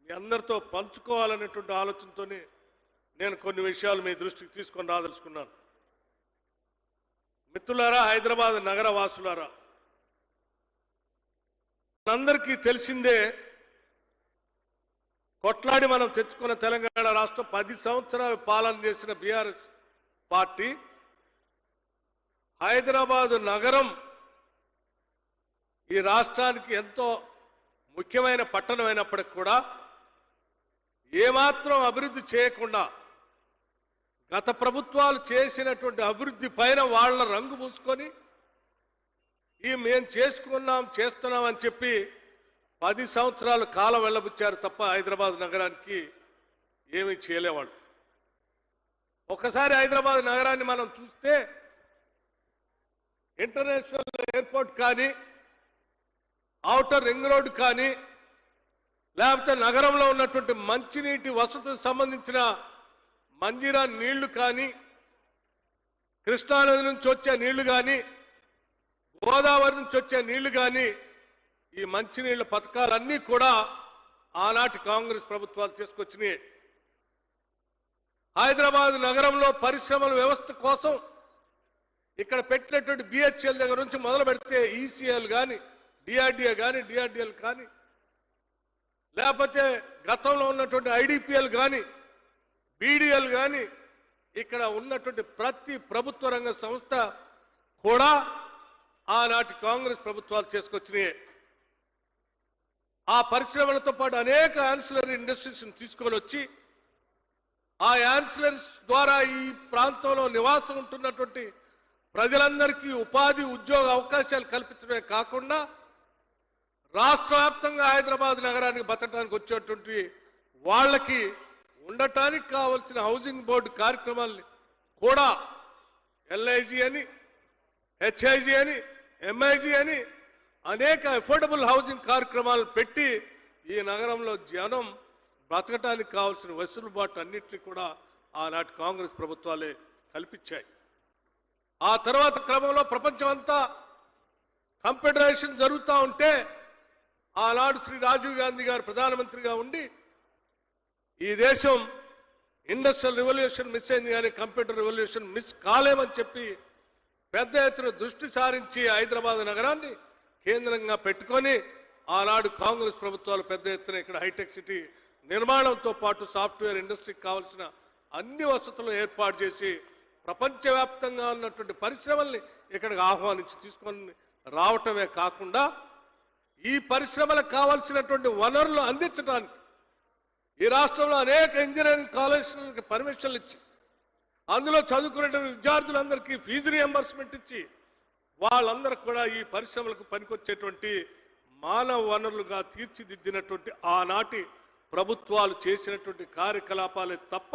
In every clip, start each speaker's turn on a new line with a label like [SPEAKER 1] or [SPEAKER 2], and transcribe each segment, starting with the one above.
[SPEAKER 1] మీ అందరితో పంచుకోవాలనేటువంటి ఆలోచనతోనే నేను కొన్ని విషయాలు మీ దృష్టికి తీసుకొని రాదలుచుకున్నాను. మిత్రులారా, హైదరాబాద్ నగర వాసులారా, అందరికీ తెలిసిందే, కొట్లాడి మనం తెచ్చుకున్న తెలంగాణ రాష్ట్రం 10 సంవత్సరాలు పాలన చేసిన బీఆర్ఎస్ పార్టీ హైదరాబాద్ నగరం ఈ రాష్ట్రానికి ఎంతో ముఖ్యమైన పట్టణం అయినప్పటికీ కూడా ఏమాత్రం అభివృద్ధి చేయకుండా గత ప్రభుత్వాలు చేసినటువంటి అభివృద్ధి పైన వాళ్ళ రంగు పూసుకొని మేము చేస్తున్నాం అని చెప్పి 10 సంవత్సరాల కాలం వెళ్ళబుచ్చారు తప్ప హైదరాబాద్ నగరానికి ఏమీ చేయలేవాళ్ళు. ఒకసారి హైదరాబాద్ నగరాన్ని మనం చూస్తే ఇంటర్నేషనల్ ఎయిర్పోర్ట్ కానీ, ఔటర్ రింగ్ రోడ్ కానీ, లేకపోతే నగరంలో ఉన్నటువంటి మంచినీటి వసతికి సంబంధించిన మంజీరా నీళ్లు కానీ, కృష్ణానది నుంచి వచ్చే నీళ్లు కానీ, గోదావరి నుంచి వచ్చే నీళ్లు కానీ, ఈ మంచినీళ్ల పథకాలన్నీ కూడా ఆనాటి కాంగ్రెస్ ప్రభుత్వాలు తీసుకొచ్చినాయి. హైదరాబాద్ నగరంలో పరిశ్రమల వ్యవస్థ కోసం ఇక్కడ పెట్టినటువంటి బిహెచ్ఎల్ దగ్గర నుంచి మొదలు పెడితే ఈసీఎల్ కానీ, డిఆర్డిఎల్ కానీ, లేకపోతే గతంలో ఉన్నటువంటి ఐడిపిఎల్ కానీ, బీడీఎల్ కానీ, ఇక్కడ ఉన్నటువంటి ప్రతి ప్రభుత్వ రంగ సంస్థ కూడా ఆనాటి కాంగ్రెస్ ప్రభుత్వాలు చేసుకొచ్చినాయి. ఆ పరిశ్రమలతో పాటు అనేక యాన్సిలరీ ఇండస్ట్రీస్ తీసుకొని వచ్చి ఆ యాన్సిలరీస్ ద్వారా ఈ ప్రాంతంలో నివాసం ఉంటున్నటువంటి ప్రజలందరికీ ఉపాధి ఉద్యోగ అవకాశాలు కల్పించడమే కాకుండా రాష్ట్ర వ్యాప్తంగా హైదరాబాద్ నగరానికి బతకడానికి వచ్చేటువంటి వాళ్ళకి ఉండటానికి కావలసిన హౌసింగ్ బోర్డు కార్యక్రమాల్ని కూడా ఎల్ఐజీ అని, హెచ్ఐజీ అని, ఎంఐజీ అని అనేక అఫోర్డబుల్ హౌసింగ్ కార్యక్రమాలు పెట్టి ఈ నగరంలో జనం బ్రతకటానికి కావాల్సిన వెసులుబాటు అన్నింటినీ కూడా ఆనాటి కాంగ్రెస్ ప్రభుత్వాలే కల్పించాయి. ఆ తర్వాత క్రమంలో ప్రపంచం అంతా కంప్యూటరైజేషన్ జరుగుతూ ఉంటే ఆనాడు శ్రీ రాజీవ్ గాంధీ గారు ప్రధానమంత్రిగా ఉండి ఈ దేశం ఇండస్ట్రియల్ రెవల్యూషన్ మిస్ అయింది కానీ కంప్యూటర్ రెవల్యూషన్ మిస్ కాలేమని చెప్పి పెద్ద ఎత్తున దృష్టి సారించి హైదరాబాద్ నగరాన్ని కేంద్రంగా పెట్టుకొని ఆనాడు కాంగ్రెస్ ప్రభుత్వాలు పెద్ద ఎత్తున ఇక్కడ హైటెక్ సిటీ నిర్మాణంతో పాటు సాఫ్ట్వేర్ ఇండస్ట్రీకి కావాల్సిన అన్ని వసతులను ఏర్పాటు చేసి ప్రపంచవ్యాప్తంగా ఉన్నటువంటి పరిశ్రమల్ని ఇక్కడికి ఆహ్వానించి తీసుకొని రావటమే కాకుండా ఈ పరిశ్రమలకు కావాల్సినటువంటి వనరులు అందించడానికి ఈ రాష్ట్రంలో అనేక ఇంజనీరింగ్ కాలేజీలకు పర్మిషన్లు ఇచ్చి అందులో చదువుకునేటువంటి విద్యార్థులందరికీ ఫీజు రియంబర్స్మెంట్ ఇచ్చి వాళ్ళందరూ కూడా ఈ పరిశ్రమలకు పనికొచ్చేటువంటి మానవ వనరులుగా తీర్చిదిద్దినటువంటి ఆనాటి ప్రభుత్వాలు చేసినటువంటి కార్యకలాపాలే తప్ప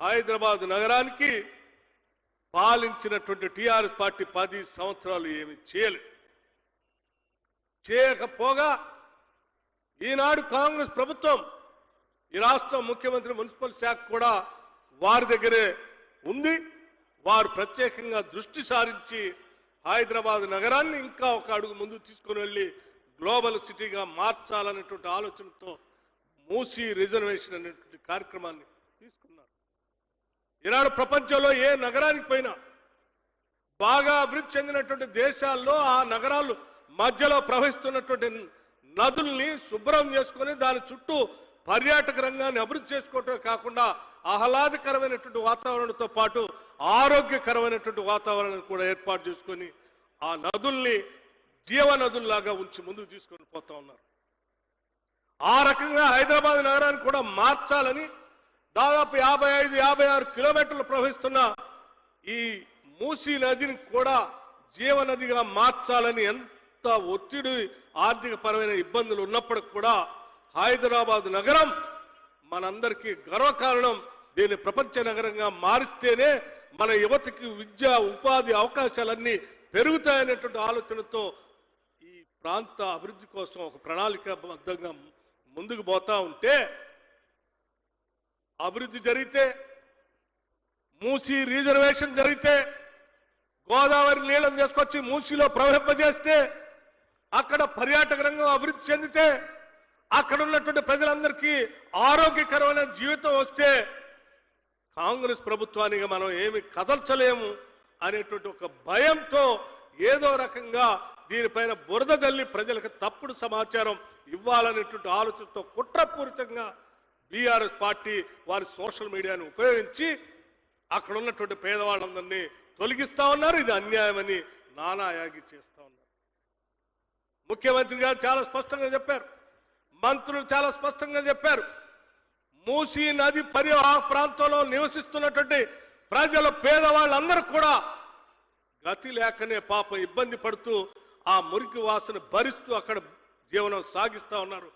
[SPEAKER 1] హైదరాబాద్ నగరానికి పాలించినటువంటి టీఆర్ఎస్ పార్టీ 10 సంవత్సరాలు ఏమి చేయకపోగా ఈనాడు కాంగ్రెస్ ప్రభుత్వం ఈ రాష్ట్ర ముఖ్యమంత్రి మున్సిపల్ శాఖ కూడా వారి దగ్గరే ఉంది. వారు ప్రత్యేకంగా దృష్టి సారించి హైదరాబాద్ నగరాన్ని ఇంకా ఒక అడుగు ముందుకు తీసుకుని వెళ్ళి గ్లోబల్ సిటీగా మార్చాలనేటువంటి ఆలోచనతో మూసీ రిజర్వేషన్ అనేటువంటి కార్యక్రమాన్ని తీసుకున్నారు. ఈనాడు ప్రపంచంలో ఏ నగరానికి పోయినా బాగా అభివృద్ధి చెందినటువంటి దేశాల్లో ఆ నగరాలు మధ్యలో ప్రవహిస్తున్నటువంటి నదుల్ని శుభ్రం చేసుకొని దాని చుట్టూ పర్యాటక రంగాన్ని అభివృద్ధి చేసుకోవటమే కాకుండా ఆహ్లాదకరమైనటువంటి వాతావరణంతో పాటు ఆరోగ్యకరమైనటువంటి వాతావరణాన్ని కూడా ఏర్పాటు చేసుకొని ఆ నదుల్ని జీవనదుల్లాగా ఉంచి ముందుకు తీసుకొని పోతా ఉన్నారు. ఆ రకంగా హైదరాబాద్ నగరాన్ని కూడా మార్చాలని దాదాపు 55-56 కిలోమీటర్లు ప్రవహిస్తున్న ఈ మూసీ నదిని కూడా జీవనదిగా మార్చాలని ఎంత ఒత్తిడి ఆర్థిక పరమైన ఇబ్బందులు ఉన్నప్పటికీ కూడా హైదరాబాద్ నగరం మనందరికీ గర్వకారణం. దీన్ని ప్రపంచ నగరంగా మారిస్తేనే మన యువతకి విద్య ఉపాధి అవకాశాలన్నీ పెరుగుతాయనేటువంటి ఆలోచనతో ఈ ప్రాంత అభివృద్ధి కోసం ఒక ప్రణాళికాబద్ధంగా ముందుకు పోతా ఉంటే అభివృద్ధి జరిగితే, మూసీ రిజర్వేషన్ జరిగితే, గోదావరి నీళ్ళని తీసుకొచ్చి మూసీలో ప్రవహింపజేస్తే, అక్కడ పర్యాటక రంగం అభివృద్ధి చెందితే అక్కడ ఉన్నటువంటి ప్రజలందరికీ ఆరోగ్యకరమైన జీవితం వస్తే కాంగ్రెస్ ప్రభుత్వానికి మనం ఏమి కదల్చలేము అనేటువంటి ఒక భయంతో ఏదో రకంగా దీనిపైన బురద జల్లి ప్రజలకు తప్పుడు సమాచారం ఇవ్వాలనేటువంటి ఆలోచనతో కుట్రపూరితంగా బీఆర్ఎస్ పార్టీ వారి సోషల్ మీడియాను ఉపయోగించి అక్కడ ఉన్నటువంటి పేదవాళ్ళందరినీ తొలగిస్తా ఉన్నారు. ఇది అన్యాయమని నానాయాగి చేస్తా ఉన్నారు. ముఖ్యమంత్రి గారు చాలా స్పష్టంగా చెప్పారు, మంత్రులు చాలా స్పష్టంగా చెప్పారు. మూసీ నది పరివాహక ప్రాంతంలో నివసిస్తున్నటువంటి ప్రజలు పేదవాళ్ళందరూ కూడా గతి లేకనే పాపం ఇబ్బంది పడుతూ ఆ మురికి వాసన భరిస్తూ అక్కడ జీవనం సాగిస్తా ఉన్నారు.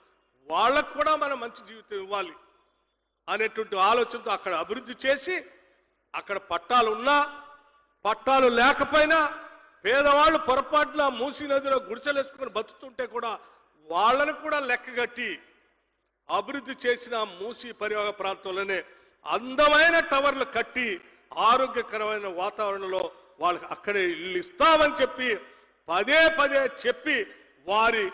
[SPEAKER 1] వాళ్ళకు కూడా మనం మంచి జీవితం ఇవ్వాలి అనేటువంటి ఆలోచనతో అక్కడ అభివృద్ధి చేసి అక్కడ పట్టాలు ఉన్నా పట్టాలు లేకపోయినా పేదవాళ్ళు పొరపాటున మూసీ నదిలో గుడిసెలేసుకొని బతుకుతుంటే కూడా వాళ్ళను కూడా లెక్కగట్టి అభివృద్ధి చేసిన మూసీ పరివాహక ప్రాంతంలోనే అందమైన టవర్లు కట్టి ఆరోగ్యకరమైన వాతావరణంలో వాళ్ళకి అక్కడే ఇల్లు ఇస్తామని చెప్పి పదే పదే చెప్పి వారి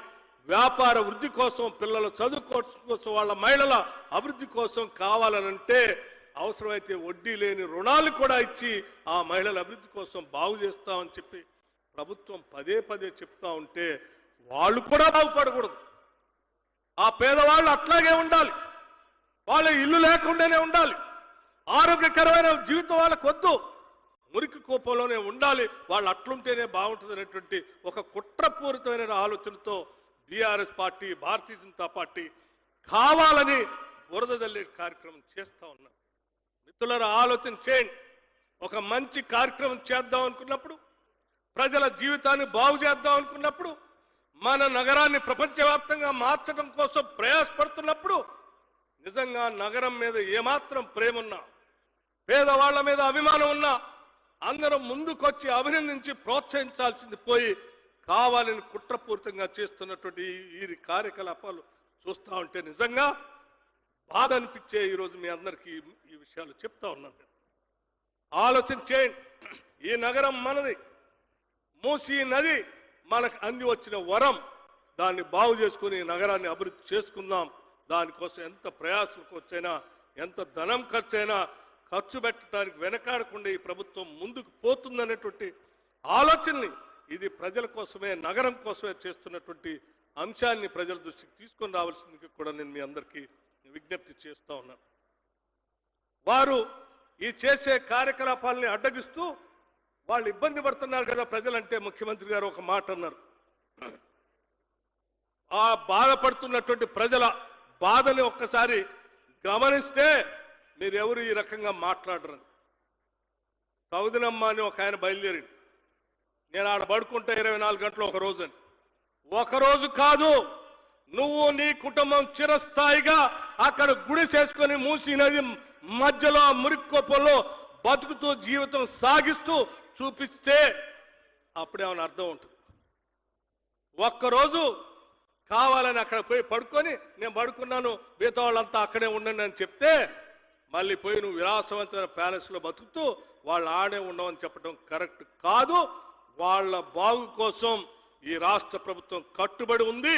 [SPEAKER 1] వ్యాపార వృద్ధి కోసం, పిల్లల చదువు కోసం, వాళ్ళ మహిళల అభివృద్ధి కోసం కావాలనంటే అవసరమైతే వడ్డీ లేని రుణాలు కూడా ఇచ్చి ఆ మహిళల అభివృద్ధి కోసం బాగు చేస్తామని చెప్పి ప్రభుత్వం పదే పదే చెప్తా ఉంటే వాళ్ళు కూడా బాగుపడకూడదు. ఆ పేదవాళ్ళు అట్లాగే ఉండాలి, వాళ్ళ ఇల్లు లేకుండానే ఉండాలి, ఆరోగ్యకరమైన జీవితం వాళ్ళకు వద్దు, మురికి కోపంలోనే ఉండాలి, వాళ్ళు అట్లుంటేనే బాగుంటుంది అనేటువంటి ఒక కుట్రపూరితమైన ఆలోచనతో BRS party, Bharatiya Janata party కావాలని బురద జల్లే కార్యక్రమం చేస్తూ ఉన్నారు. మిత్రులారా, ఆలోచన చేయండి. ఒక మంచి కార్యక్రమం చేద్దాం అనుకున్నప్పుడు, ప్రజల జీవితాన్ని బాగు చేద్దాం అనుకున్నప్పుడు, మన నగరాన్ని ప్రపంచవ్యాప్తంగా మార్చడం కోసం ప్రయాసపడుతున్నప్పుడు నిజంగా నగరం మీద ఏమాత్రం ప్రేమ ఉన్నా, పేదవాళ్ల మీద అభిమానం ఉన్నా అందరం ముందుకొచ్చి అభినందించి ప్రోత్సహించాల్సింది పోయి కావాలని కుట్రపూరితంగా చేస్తున్నటువంటి ఈ కార్యకలాపాలు చూస్తూ ఉంటే నిజంగా బాధ అనిపించే ఈరోజు మీ అందరికీ ఈ విషయాలు చెప్తా ఉన్నాను. ఆలోచన చేయండి. ఈ నగరం మనది, మూసీ నది మనకు అంది వచ్చిన వరం. దాన్ని బాగు చేసుకుని నగరాన్ని అభివృద్ధి చేసుకుందాం. దానికోసం ఎంత ప్రయాసలకు వచ్చైనా, ఎంత ధనం ఖర్చైనా ఖర్చు పెట్టడానికి వెనకాడకుండా ఈ ప్రభుత్వం ముందుకు పోతుందనేటువంటి ఆలోచనని, ఇది ప్రజల కోసమే, నగరం కోసమే చేస్తున్నటువంటి అంశాన్ని ప్రజల దృష్టికి తీసుకొని రావాల్సింది కూడా నేను మీ అందరికీ విజ్ఞప్తి చేస్తా ఉన్నాను. వారు ఈ చేసే కార్యకలాపాలని అడ్డగిస్తూ వాళ్ళు ఇబ్బంది పడుతున్నారు కదా ప్రజలంటే, ముఖ్యమంత్రి గారు ఒక మాట అన్నారు, ఆ బాధపడుతున్నటువంటి ప్రజల బాధని ఒక్కసారి గమనిస్తే మీరెవరు ఈ రకంగా మాట్లాడరు. సౌదినమ్మ అని ఒక ఆయన బయలుదేరింది, నేను ఆడ పడుకుంటే 24 గంటలు ఒక రోజు అని. ఒకరోజు కాదు, నువ్వు నీ కుటుంబం చిరస్థాయిగా అక్కడ గుడి చేసుకొని మూసీ నది మధ్యలో మురిక్కోపంలో బతుకుతూ జీవితం సాగిస్తూ చూపిస్తే అప్పుడేమైనా అర్థం ఉంటుంది. ఒక్కరోజు కావాలని అక్కడ పోయి పడుకొని నేను పడుకున్నాను, మిగతా వాళ్ళంతా అక్కడే ఉండండి అని చెప్తే మళ్ళీ పోయి నువ్వు విలాసవంతమైన ప్యాలెస్లో బతుకుతూ వాళ్ళు ఆడే ఉండవని చెప్పడం కరెక్ట్ కాదు. వాళ్ళ బాగు కోసం ఈ రాష్ట్ర ప్రభుత్వం కట్టుబడి ఉంది.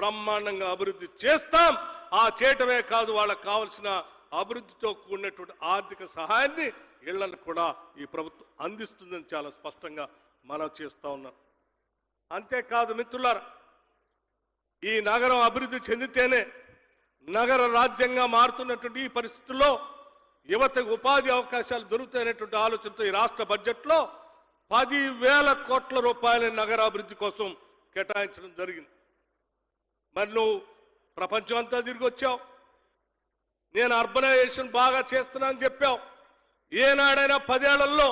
[SPEAKER 1] బ్రహ్మాండంగా అభివృద్ధి చేస్తాం. ఆ చేయటమే కాదు, వాళ్ళకు కావలసిన అభివృద్ధితో కూడినటువంటి ఆర్థిక సహాయాన్ని ఇళ్లను కూడా ఈ ప్రభుత్వం అందిస్తుందని చాలా స్పష్టంగా మనం చేస్తూ ఉన్నాం. అంతేకాదు మిత్రులారా, ఈ నగరం అభివృద్ధి చెందితేనే నగర రాజ్యంగా మారుతున్నటువంటి ఈ పరిస్థితుల్లో యువతకు ఉపాధి అవకాశాలు దొరుకుతాయనేటువంటి ఆలోచనతో ఈ రాష్ట్ర బడ్జెట్లో 10,000 కోట్ల రూపాయల నగరాభివృద్ధి కోసం కేటాయించడం జరిగింది. మరి నువ్వు ప్రపంచం అంతా తిరిగి వచ్చావు, నేను అర్బనైజేషన్ బాగా చేస్తున్నా అని చెప్పావు. ఏనాడైనా 10 ఏళ్లలో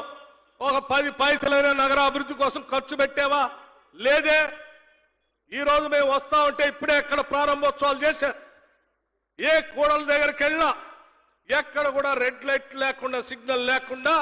[SPEAKER 1] ఒక 10 పైసలైన నగరాభివృద్ధి కోసం ఖర్చు పెట్టావా? లేదే. ఈరోజు మేము వస్తా ఉంటే ఇప్పుడే ఎక్కడ ప్రారంభోత్సవాలు చేశారు. ఏ కూడల దగ్గరికి వెళ్ళినా ఎక్కడ కూడా రెడ్ లైట్ లేకుండా, సిగ్నల్ లేకుండా